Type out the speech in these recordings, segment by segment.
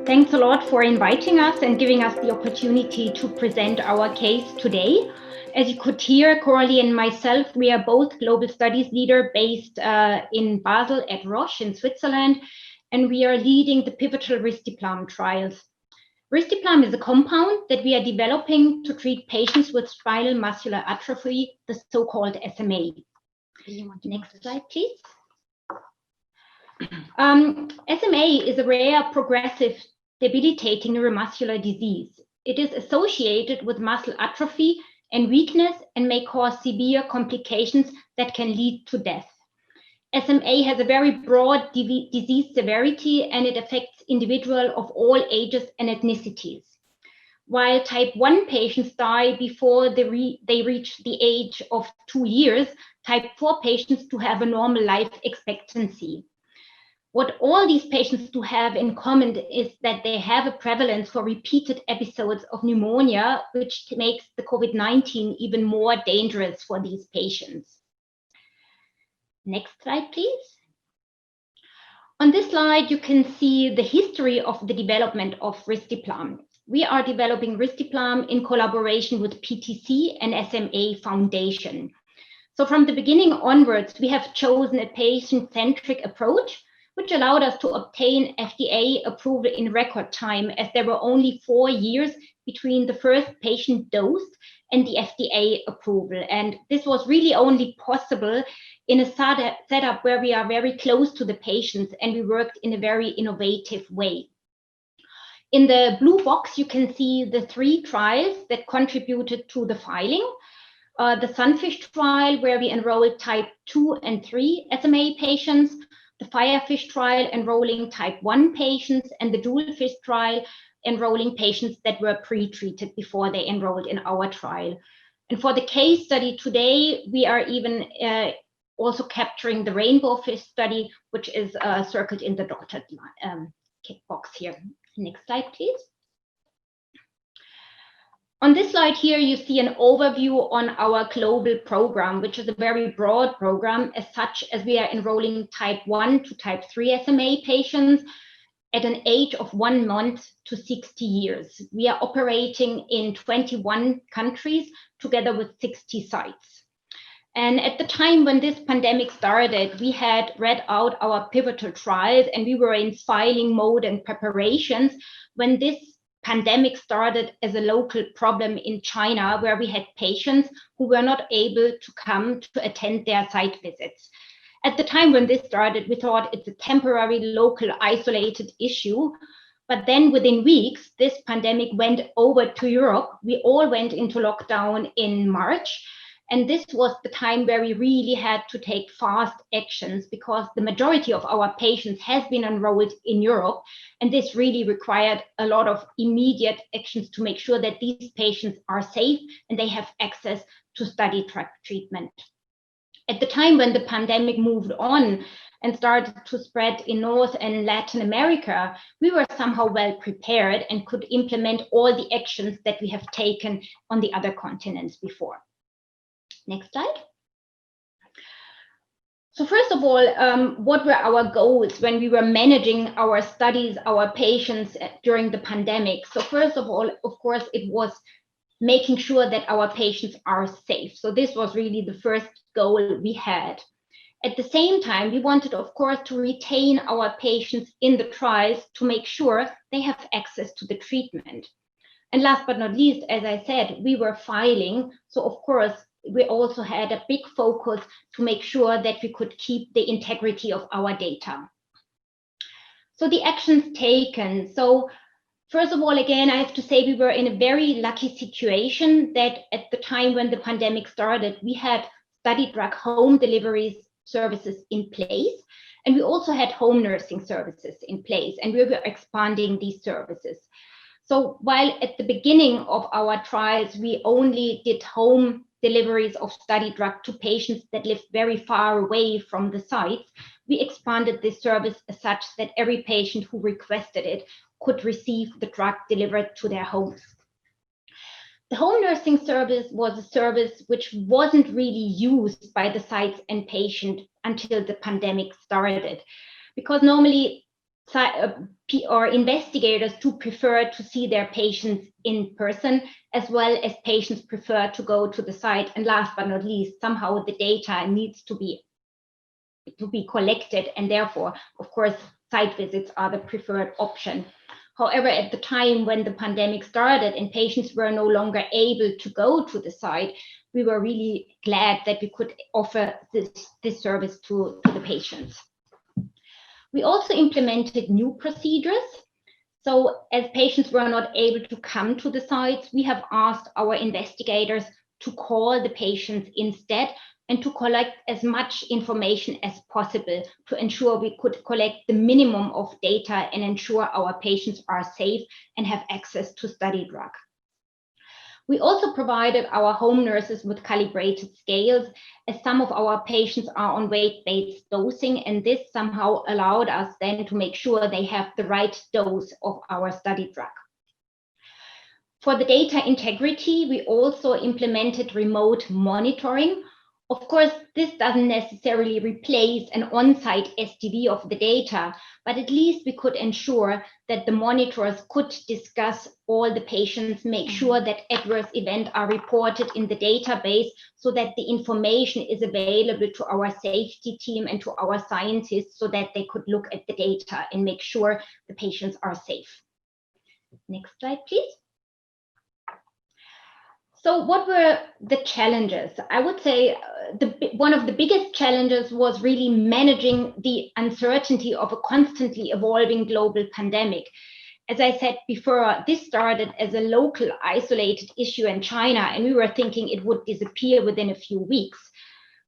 Thanks a lot for inviting us and giving us the opportunity to present our case today. As you could hear, Coralie and myself, we are both global studies leader based in Basel at Roche in Switzerland, and we are leading the pivotal Risdiplam trials. Risdiplam is a compound that we are developing to treat patients with spinal muscular atrophy, the so-called SMA. Next slide, please. SMA is a rare, progressive, debilitating neuromuscular disease. It is associated with muscle atrophy and weakness and may cause severe complications that can lead to death. SMA has a very broad disease severity, and it affects individuals of all ages and ethnicities. While type 1 patients die before they reach the age of 2 years, type 4 patients do have a normal life expectancy. What all these patients do have in common is that they have a prevalence for repeated episodes of pneumonia, which makes the COVID-19 even more dangerous for these patients. Next slide, please. On this slide, you can see the history of the development of Risdiplam. We are developing Risdiplam in collaboration with PTC and SMA Foundation. So from the beginning onwards, we have chosen a patient-centric approach, which allowed us to obtain FDA approval in record time, as there were only 4 years between the first patient dose and the FDA approval. And this was really only possible in a setup where we are very close to the patients and we worked in a very innovative way. In the blue box, you can see the 3 trials that contributed to the filing. The Sunfish trial, where we enrolled type 2 and 3 SMA patients, the Firefish trial enrolling type 1 patients, and the Jewelfish trial enrolling patients that were pre-treated before they enrolled in our trial. And for the case study today, we are even also capturing the Rainbowfish study, which is circled in the dotted box here. Next slide, please. On this slide here, you see an overview on our global program, which is a very broad program, as such as we are enrolling type 1 to type 3 SMA patients at an age of 1 month to 60 years. We are operating in 21 countries together with 60 sites. And at the time when this pandemic started, we had read out our pivotal trials and we were in filing mode and preparations when this pandemic started as a local problem in China, where we had patients who were not able to come to attend their site visits. At the time when this started, we thought it's a temporary, local, isolated issue. But then within weeks, this pandemic went over to Europe. We all went into lockdown in March. And this was the time where we really had to take fast actions because the majority of our patients has been enrolled in Europe. And this really required a lot of immediate actions to make sure that these patients are safe and they have access to study drug treatment. At the time when the pandemic moved on and started to spread in North and Latin America, we were somehow well prepared and could implement all the actions that we have taken on the other continents before. Next slide. So first of all, what were our goals when we were managing our studies, our patients during the pandemic? So first of all, of course, it was making sure that our patients are safe. So this was really the first goal we had. At the same time, we wanted, of course, to retain our patients in the trials to make sure they have access to the treatment. And last but not least, as I said, we were filing. So of course, we also had a big focus to make sure that we could keep the integrity of our data. So the actions taken. So first of all, again, I have to say we were in a very lucky situation that at the time when the pandemic started, we had study drug home deliveries services in place. And we also had home nursing services in place, and we were expanding these services. So while at the beginning of our trials, we only did home deliveries of study drug to patients that lived very far away from the sites, we expanded this service as such that every patient who requested it could receive the drug delivered to their homes. The home nursing service was a service which wasn't really used by the sites and patient until the pandemic started, because normally or investigators do prefer to see their patients in person, as well as patients prefer to go to the site. And last but not least, somehow the data needs to be collected, and therefore, of course, site visits are the preferred option. However, at the time when the pandemic started and patients were no longer able to go to the site, we were really glad that we could offer this service to the patients. We also implemented new procedures. So as patients were not able to come to the sites, we have asked our investigators to call the patients instead and to collect as much information as possible to ensure we could collect the minimum of data and ensure our patients are safe and have access to study drug. We also provided our home nurses with calibrated scales, as some of our patients are on weight-based dosing, and this somehow allowed us then to make sure they have the right dose of our study drug. For the data integrity, we also implemented remote monitoring. Of course, this doesn't necessarily replace an on-site STV of the data, but at least we could ensure that the monitors could discuss all the patients, make sure that adverse events are reported in the database so that the information is available to our safety team and to our scientists so that they could look at the data and make sure the patients are safe. Next slide, please. So what were the challenges? I would say one of the biggest challenges was really managing the uncertainty of a constantly evolving global pandemic. As I said before, this started as a local isolated issue in China, and we were thinking it would disappear within a few weeks.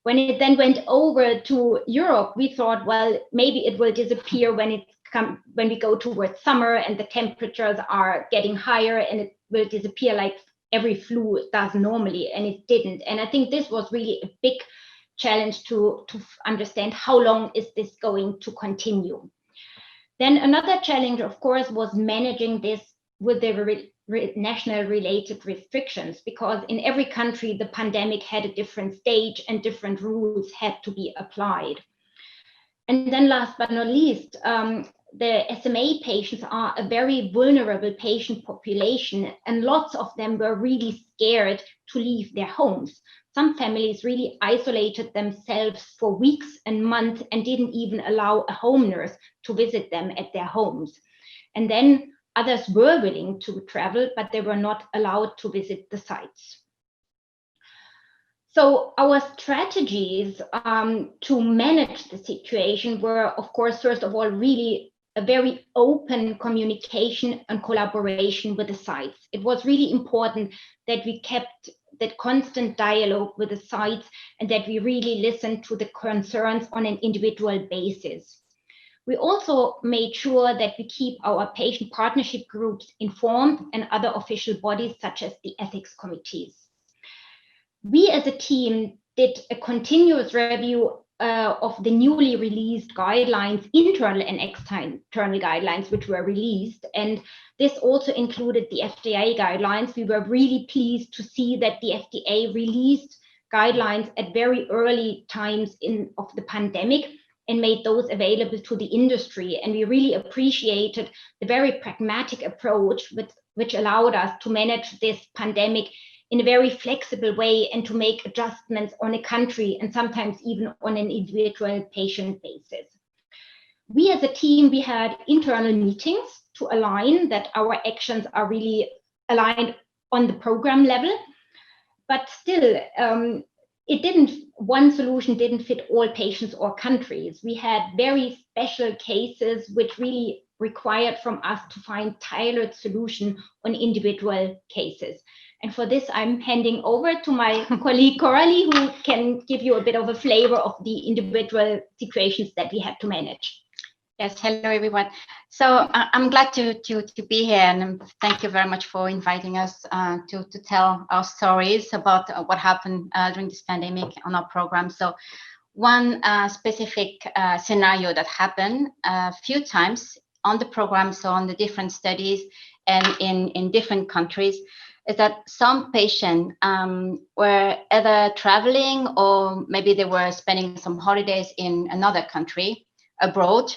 When it then went over to Europe, we thought, well, maybe it will disappear when we go towards summer and the temperatures are getting higher, and it will disappear like every flu does normally, and it didn't. And I think this was really a big challenge to understand how long is this going to continue. Then another challenge, of course, was managing this with the national related restrictions, because in every country, the pandemic had a different stage and different rules had to be applied. And then last but not least, the SMA patients are a very vulnerable patient population, and lots of them were really scared to leave their homes. Some families really isolated themselves for weeks and months and didn't even allow a home nurse to visit them at their homes. And then others were willing to travel, but they were not allowed to visit the sites. So our strategies to manage the situation were, of course, first of all, really a very open communication and collaboration with the sites. It was really important that we kept that constant dialogue with the sites and that we really listened to the concerns on an individual basis. We also made sure that we keep our patient partnership groups informed and other official bodies such as the ethics committees. We as a team did a continuous review of the newly released guidelines, internal and external guidelines, which were released. And this also included the FDA guidelines. We were really pleased to see that the FDA released guidelines at very early times of the pandemic and made those available to the industry. And we really appreciated the very pragmatic approach which allowed us to manage this pandemic in a very flexible way and to make adjustments on a country and sometimes even on an individual patient basis. We as a team, we had internal meetings to align that our actions are really aligned on the program level, but still one solution didn't fit all patients or countries. We had very special cases which really required from us to find tailored solution on individual cases. And for this, I'm handing over to my colleague Coralie, who can give you a bit of a flavor of the individual situations that we had to manage. Yes, hello everyone. So I'm glad to be here, and thank you very much for inviting us to tell our stories about what happened during this pandemic on our program. So one specific scenario that happened a few times on the program, so on the different studies and in different countries, is that some patients were either traveling or maybe they were spending some holidays in another country abroad,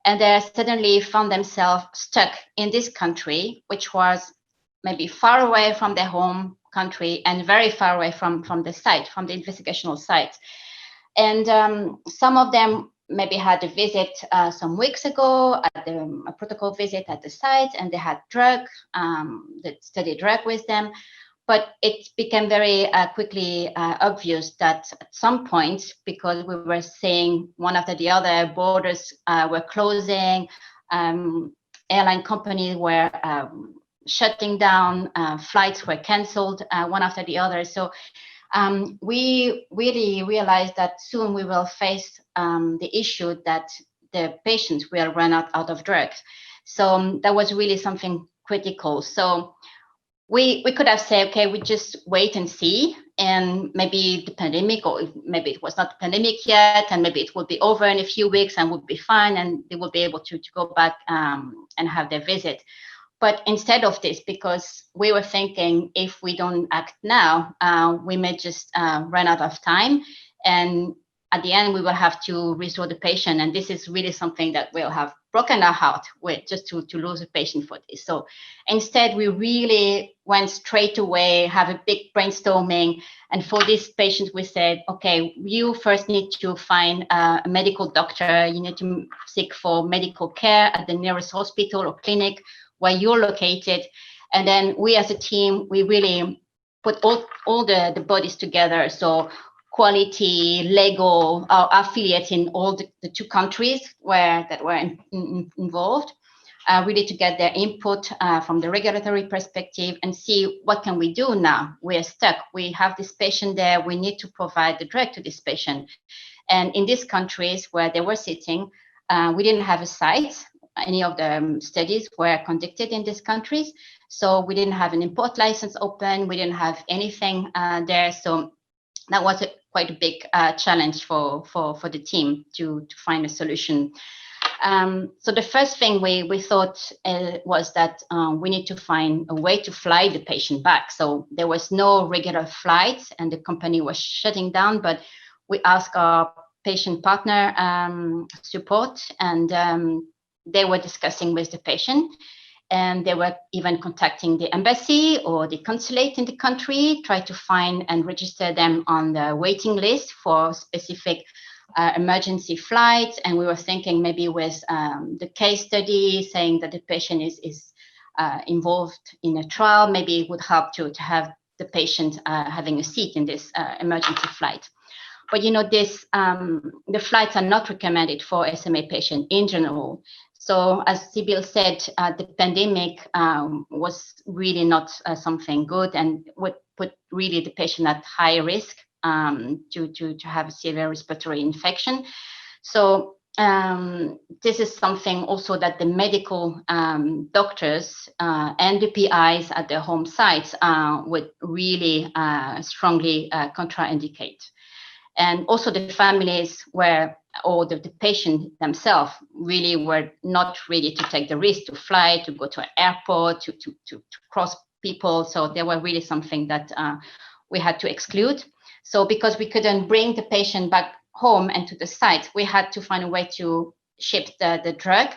and they suddenly found themselves stuck in this country, which was maybe far away from their home country and very far away from the site, from the investigational site. And some of them maybe had a visit some weeks ago, a protocol visit at the site, and they had the study drug with them. But it became very quickly obvious that at some point, because we were seeing one after the other, borders were closing, airline companies were shutting down, flights were canceled one after the other. So we really realized that soon we will face the issue that the patients will run out of drugs. So that was really something critical. So we could have said, okay, we just wait and see, and maybe the pandemic, or maybe it was not the pandemic yet, and maybe it will be over in a few weeks and we'll be fine, and they will be able to go back and have their visit. But instead of this, because we were thinking if we don't act now, we may just run out of time. And at the end, we will have to restore the patient. And this is really something that will have broken our heart with, just to lose a patient for this. So instead, we really went straight away, have a big brainstorming. And for these patients, we said, okay, you first need to find a medical doctor. You need to seek for medical care at the nearest hospital or clinic where you're located. And then we as a team, we really put all the bodies together. So quality, legal, our affiliates in all the two countries that were involved, really to get their input from the regulatory perspective and see what can we do now. We're stuck. We have this patient there. We need to provide the drug to this patient. And in these countries where they were sitting, we didn't have a site. Any of the studies were conducted in these countries. So we didn't have an import license open. We didn't have anything there. So that was quite a big challenge for the team to find a solution. So the first thing we thought was that we need to find a way to fly the patient back. So there was no regular flights and the company was shutting down, but we asked our patient partner support, and they were discussing with the patient, and they were even contacting the embassy or the consulate in the country, try to find and register them on the waiting list for specific emergency flights. And we were thinking maybe with the case study saying that the patient is involved in a trial, maybe it would help to have the patient having a seat in this emergency flight. But the flights are not recommended for SMA patients in general. So as Sibylle said, the pandemic was really not something good, and would put really the patient at high risk to have a severe respiratory infection. So this is something also that the medical doctors and the PIs at their home sites would really strongly contraindicate. And also the families or the patient themselves really were not ready to take the risk to fly, to go to an airport, to cross people. So they were really something that we had to exclude. So because we couldn't bring the patient back home and to the site, we had to find a way to ship the drug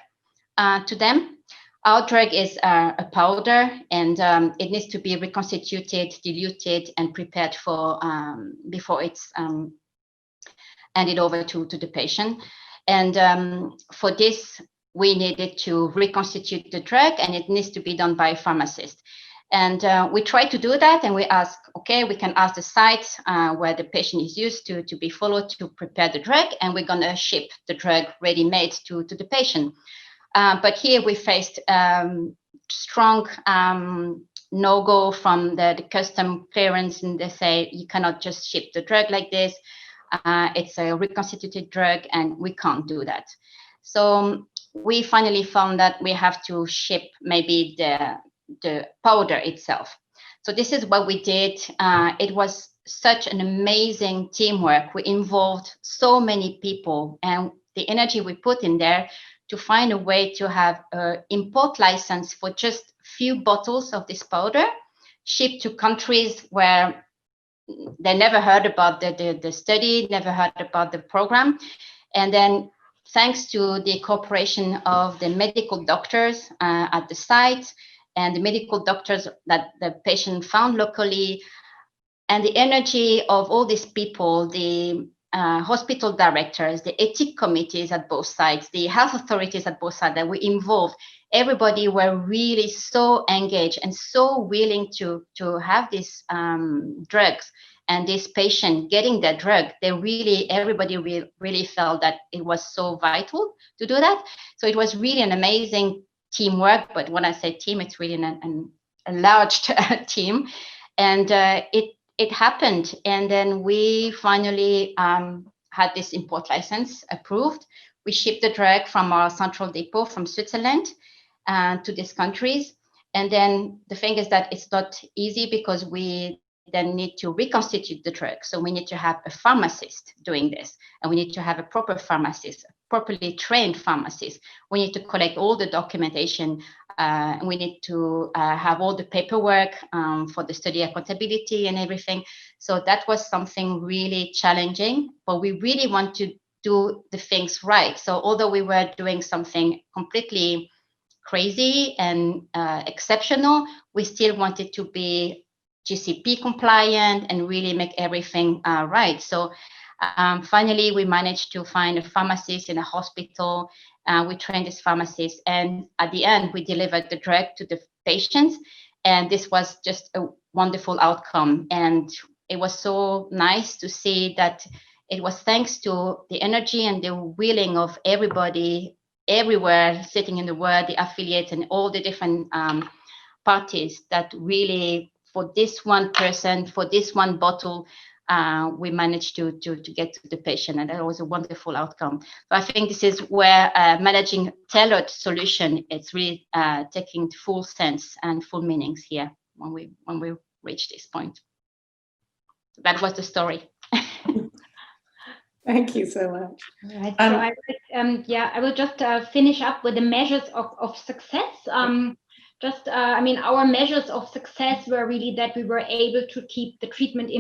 to them. Our drug is a powder, and it needs to be reconstituted, diluted, and prepared for before it's handed over to the patient. And for this, we needed to reconstitute the drug, and it needs to be done by a pharmacist. And we tried to do that, and we asked, okay, we can ask the site where the patient is used to be followed to prepare the drug, and we're going to ship the drug ready-made to the patient. But here we faced strong no-go from the custom clearance, and they say, you cannot just ship the drug like this. It's a reconstituted drug, and we can't do that. So we finally found that we have to ship maybe the powder itself. So this is what we did. It was such an amazing teamwork. We involved so many people, and the energy we put in there to find a way to have an import license for just few bottles of this powder shipped to countries where they never heard about the study, never heard about the program. And then thanks to the cooperation of the medical doctors at the site and the medical doctors that the patient found locally, and the energy of all these people, the hospital directors, the ethic committees at both sides, the health authorities at both sides that were involved, everybody were really so engaged and so willing to have these drugs and this patient getting that drug. Everybody really felt that it was so vital to do that. So it was really an amazing teamwork. But when I say team, it's really a large team. And it happened. And then we finally had this import license approved. We shipped the drug from our central depot from Switzerland to these countries. And then the thing is that it's not easy because we then need to reconstitute the drug. So we need to have a pharmacist doing this, and we need to have a proper pharmacist, properly trained pharmacist. We need to collect all the documentation. We need to have all the paperwork for the study accountability and everything. So that was something really challenging, but we really want to do the things right. So although we were doing something completely crazy and exceptional, we still wanted to be GCP compliant and really make everything right. So finally, we managed to find a pharmacist in a hospital. We trained this pharmacist, and at the end, we delivered the drug to the patients. And this was just a wonderful outcome. And it was so nice to see that it was thanks to the energy and the willing of everybody everywhere sitting in the world, the affiliates and all the different parties, that really for this one person, for this one bottle, we managed to get to the patient, and that was a wonderful outcome. So I think this is where managing tailored solution, it's really taking full sense and full meanings here when we reach this point. So that was the story. Thank you so much. Right. So I will just finish up with the measures of success. Our measures of success were really that we were able to keep the treatment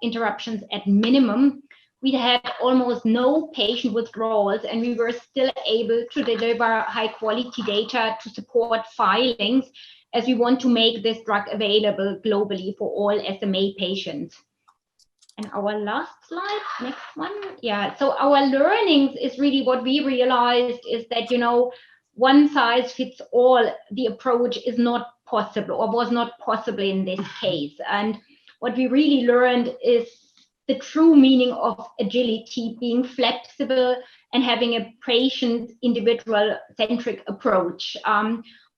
interruptions at minimum. We had almost no patient withdrawals, and we were still able to deliver high quality data to support filings, as we want to make this drug available globally for all SMA patients. And our last slide, next one. Yeah, so our learnings is really what we realized is that, one size fits all, the approach is not possible, or was not possible in this case. And what we really learned is the true meaning of agility, being flexible and having a patient individual centric approach.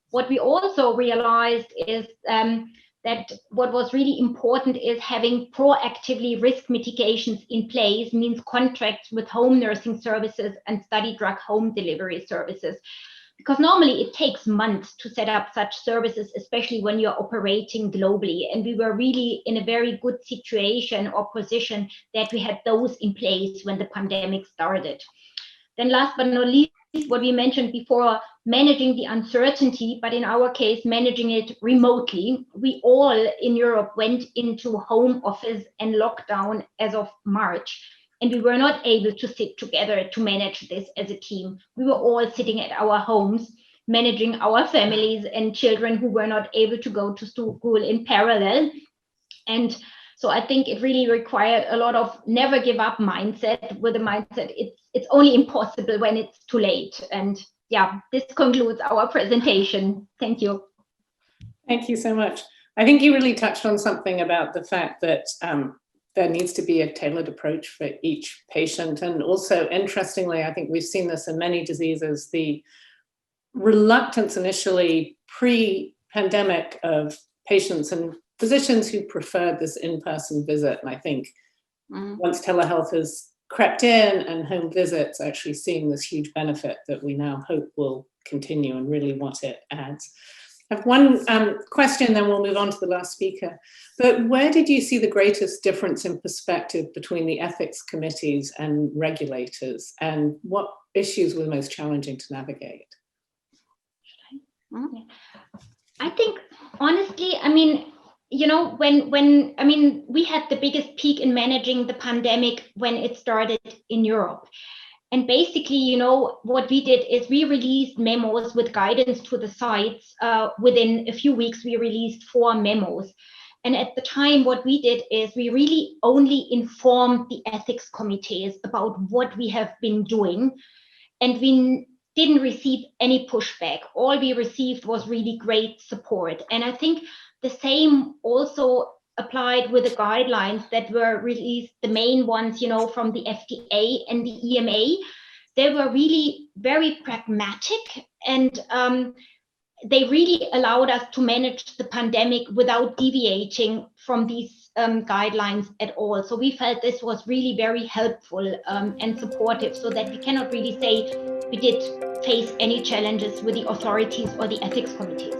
What we also realized is that what was really important is having proactively risk mitigations in place, means contracts with home nursing services and study drug home delivery services. Because normally it takes months to set up such services, especially when you're operating globally. And we were really in a very good situation or position that we had those in place when the pandemic started. Then last but not least, what we mentioned before, managing the uncertainty, but in our case, managing it remotely. We all in Europe went into home office and lockdown as of March. And we were not able to sit together to manage this as a team. We were all sitting at our homes, managing our families and children who were not able to go to school in parallel. And so I think it really required a lot of never give up mindset, with the mindset it's only impossible when it's too late. And yeah, this concludes our presentation. Thank you. Thank you so much. I think you really touched on something about the fact that there needs to be a tailored approach for each patient. And also, interestingly, I think we've seen this in many diseases, the reluctance initially pre-pandemic of patients and physicians who preferred this in-person visit. And I think once telehealth has crept in and home visits, actually seeing this huge benefit that we now hope will continue and really what it adds. I have one question, then we'll move on to the last speaker. But where did you see the greatest difference in perspective between the ethics committees and regulators, and what issues were most challenging to navigate? I think, honestly, when I mean, we had the biggest peak in managing the pandemic when it started in Europe. And basically, what we did is we released memos with guidance to the sites. Within a few weeks, we released 4 memos. And at the time, what we did is we really only informed the ethics committees about what we have been doing. And we didn't receive any pushback. All we received was really great support. And I think the same also applied with the guidelines that were released, the main ones, from the FDA and the EMA. They were really very pragmatic, and they really allowed us to manage the pandemic without deviating from these guidelines at all. So we felt this was really very helpful and supportive, so that we cannot really say we did face any challenges with the authorities or the ethics committees.